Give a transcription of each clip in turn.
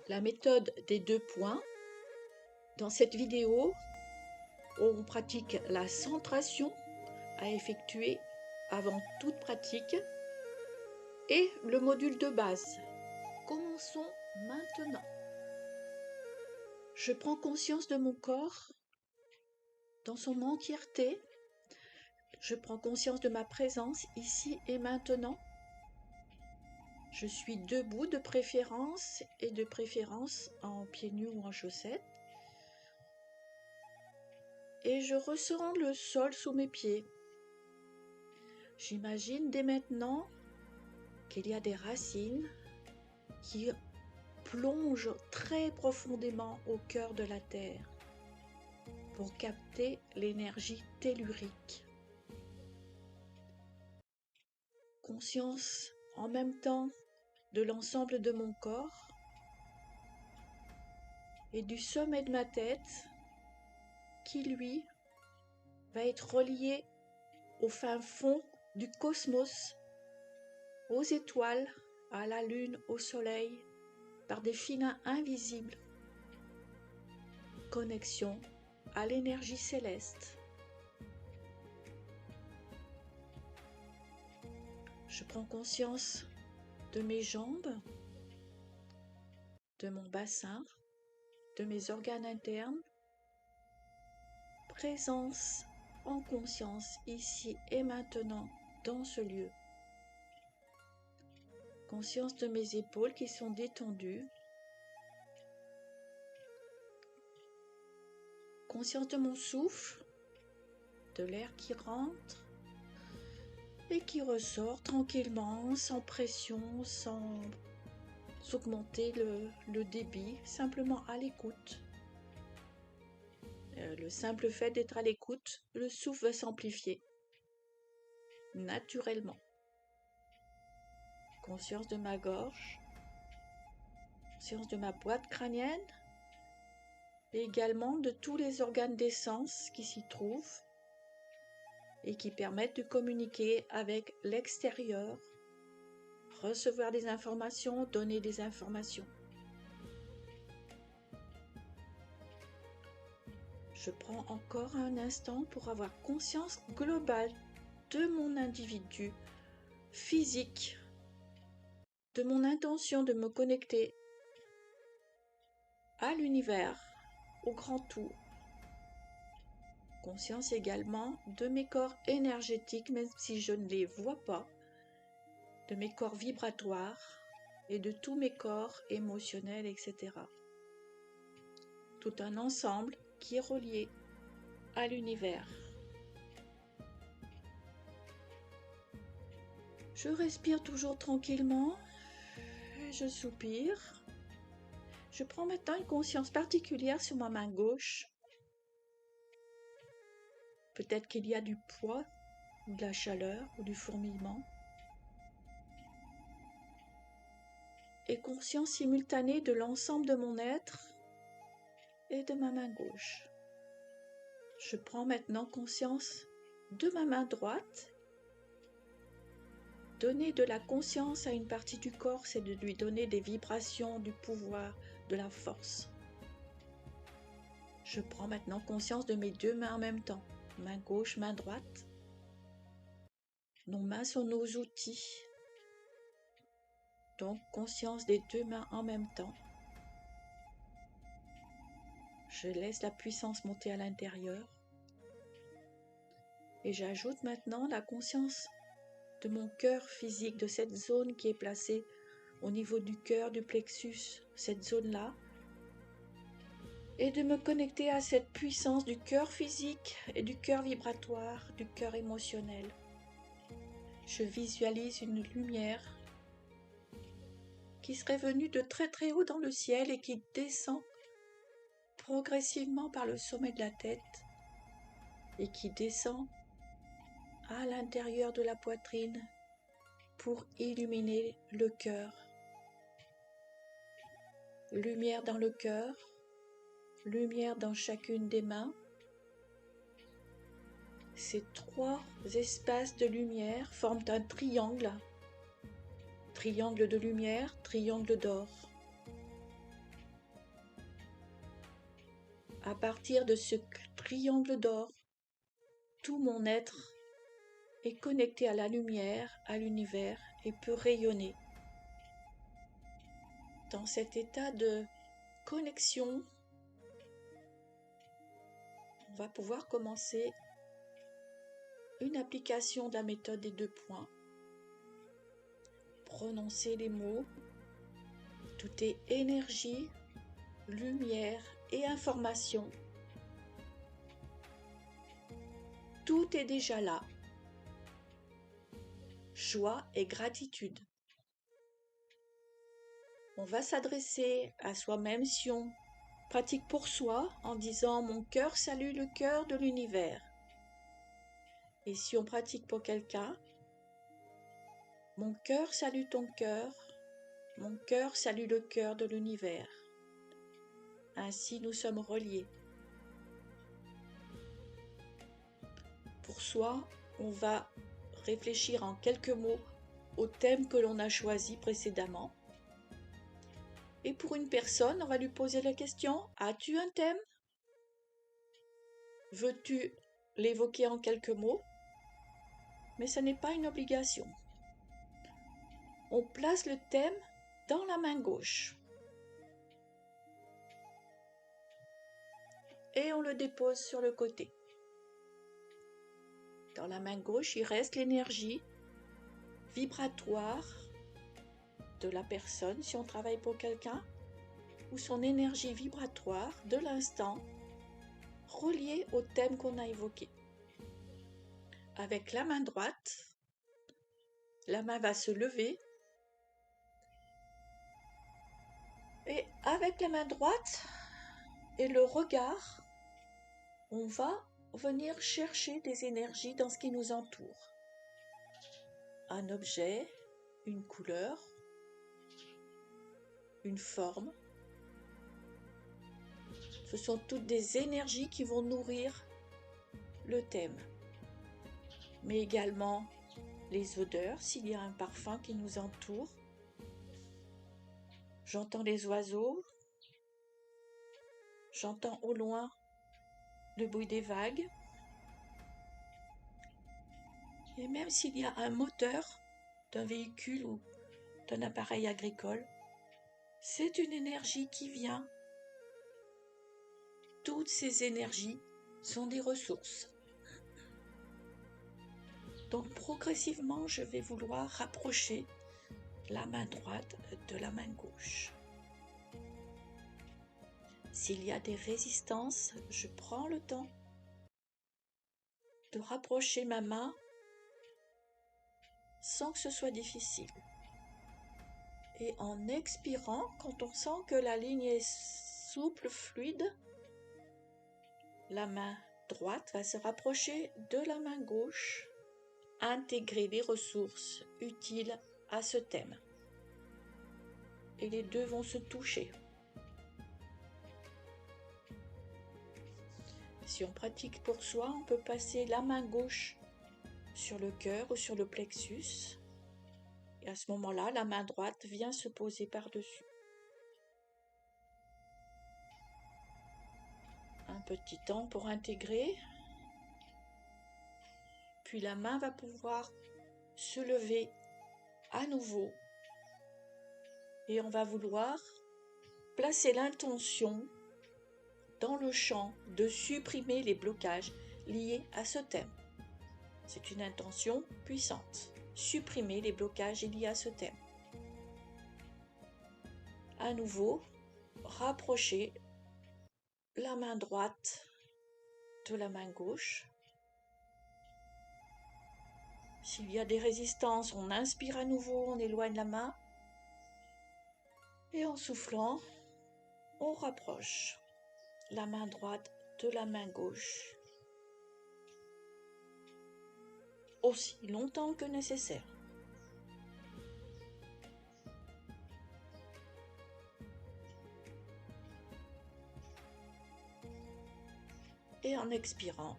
la méthode des 2 points. Dans cette vidéo, on pratique la centration à effectuer avant toute pratique et le module de base. Commençons maintenant. Je prends conscience de mon corps dans son entièreté. Je prends conscience de ma présence ici et maintenant. Je suis debout de préférence et de préférence en pieds nus ou en chaussettes. Et je ressens le sol sous mes pieds. J'imagine dès maintenant qu'il y a des racines qui plongent très profondément au cœur de la terre pour capter l'énergie tellurique. Conscience en même temps de l'ensemble de mon corps et du sommet de ma tête qui, lui, va être relié au fin fond du cosmos, aux étoiles, à la lune, au soleil, par des filins invisibles. Connexion à l'énergie céleste. Je prends conscience de mes jambes, de mon bassin, de mes organes internes. Présence en conscience ici et maintenant dans ce lieu. Conscience de mes épaules qui sont détendues. Conscience de mon souffle, de l'air qui rentre et qui ressort tranquillement, sans pression, sans augmenter le débit, simplement à l'écoute. Le simple fait d'être à l'écoute, le souffle va s'amplifier naturellement. Conscience de ma gorge, conscience de ma boîte crânienne et également de tous les organes d'essence qui s'y trouvent et qui permettent de communiquer avec l'extérieur, recevoir des informations, donner des informations. Je prends encore un instant pour avoir conscience globale de mon individu physique, de mon intention de me connecter à l'univers, au grand tout. Conscience également de mes corps énergétiques, même si je ne les vois pas, de mes corps vibratoires et de tous mes corps émotionnels, etc. Tout un ensemble qui est relié à l'univers. Je respire toujours tranquillement, je soupire. Je prends maintenant une conscience particulière sur ma main gauche. Peut-être qu'il y a du poids, ou de la chaleur, ou du fourmillement. Et conscience simultanée de l'ensemble de mon être et de ma main gauche. Je prends maintenant conscience de ma main droite. Donner de la conscience à une partie du corps, c'est de lui donner des vibrations, du pouvoir, de la force. Je prends maintenant conscience de mes deux mains en même temps, main gauche, main droite. Nos mains sont nos outils. Donc, conscience des deux mains en même temps. Je laisse la puissance monter à l'intérieur. Et j'ajoute maintenant la conscience de mon cœur physique, de cette zone qui est placée au niveau du cœur, du plexus, cette zone-là. Et de me connecter à cette puissance du cœur physique et du cœur vibratoire, du cœur émotionnel. Je visualise une lumière qui serait venue de très très haut dans le ciel et qui descend progressivement par le sommet de la tête et qui descend à l'intérieur de la poitrine pour illuminer le cœur. Lumière dans le cœur, lumière dans chacune des mains. Ces trois espaces de lumière forment un triangle. Triangle de lumière, triangle d'or. À partir de ce triangle d'or, tout mon être est connecté à la lumière, à l'univers et peut rayonner. Dans cet état de connexion, on va pouvoir commencer une application de la méthode des 2 points. Prononcer les mots. Tout est énergie, lumière et information. Tout est déjà là. Joie et gratitude. On va s'adresser à soi-même si on pratique pour soi en disant « Mon cœur salue le cœur de l'univers ». Et si on pratique pour quelqu'un, « Mon cœur salue ton cœur, mon cœur salue le cœur de l'univers ». Ainsi nous sommes reliés. Pour soi, on va réfléchir en quelques mots au thème que l'on a choisi précédemment. Et pour une personne, on va lui poser la question « As-tu un thème ? Veux-tu l'évoquer en quelques mots ?» Mais ce n'est pas une obligation. On place le thème dans la main gauche. Et on le dépose sur le côté. Dans la main gauche, il reste l'énergie vibratoire de la personne, si on travaille pour quelqu'un, ou son énergie vibratoire de l'instant reliée au thème qu'on a évoqué. Avec la main droite, la main va se lever et avec la main droite et le regard, on va venir chercher des énergies dans ce qui nous entoure. Un objet, une couleur, une forme. Ce sont toutes des énergies qui vont nourrir le thème. Mais également les odeurs, s'il y a un parfum qui nous entoure. J'entends les oiseaux. J'entends au loin le bruit des vagues. Et même s'il y a un moteur d'un véhicule ou d'un appareil agricole, c'est une énergie qui vient. Toutes ces énergies sont des ressources. Donc progressivement, je vais vouloir rapprocher la main droite de la main gauche. S'il y a des résistances, je prends le temps de rapprocher ma main sans que ce soit difficile. Et en expirant, quand on sent que la ligne est souple, fluide, la main droite va se rapprocher de la main gauche, intégrer les ressources utiles à ce thème. Et les deux vont se toucher. Si on pratique pour soi, on peut passer la main gauche sur le cœur ou sur le plexus. Et à ce moment-là, la main droite vient se poser par-dessus. Un petit temps pour intégrer. Puis la main va pouvoir se lever à nouveau. Et on va vouloir placer l'intention dans le champ de supprimer les blocages liés à ce thème. C'est une intention puissante. Supprimer les blocages liés à ce thème. À nouveau, rapprocher la main droite de la main gauche. S'il y a des résistances, on inspire à nouveau, on éloigne la main. Et en soufflant, on rapproche la main droite de la main gauche. Aussi longtemps que nécessaire. Et en expirant,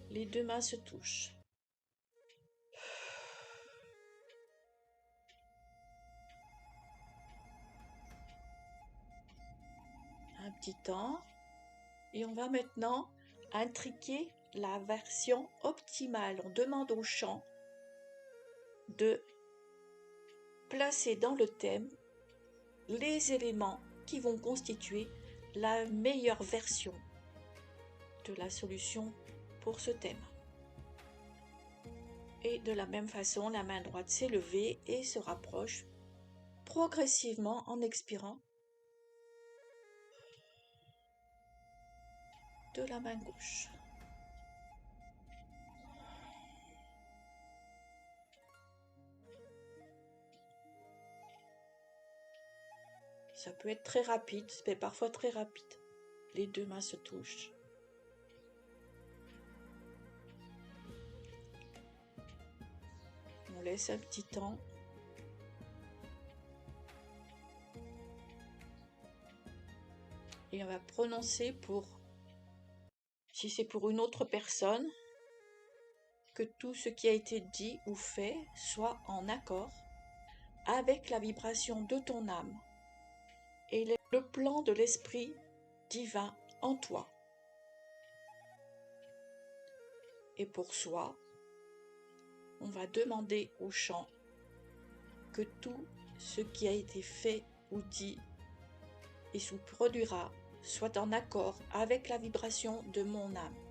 les deux mains se touchent. Un petit temps Et on va maintenant intriquer la version optimale. On demande au chant de placer dans le thème les éléments qui vont constituer la meilleure version de la solution pour ce thème. Et de la même façon, la main droite s'est levée et se rapproche progressivement en expirant de la main gauche. Ça peut être très rapide, mais parfois très rapide. Les deux mains se touchent. On laisse un petit temps. Et on va prononcer si c'est pour une autre personne, que tout ce qui a été dit ou fait soit en accord avec la vibration de ton âme et le plan de l'esprit divin en toi. Et pour soi, on va demander au chant que tout ce qui a été fait ou dit et se produira soit en accord avec la vibration de mon âme.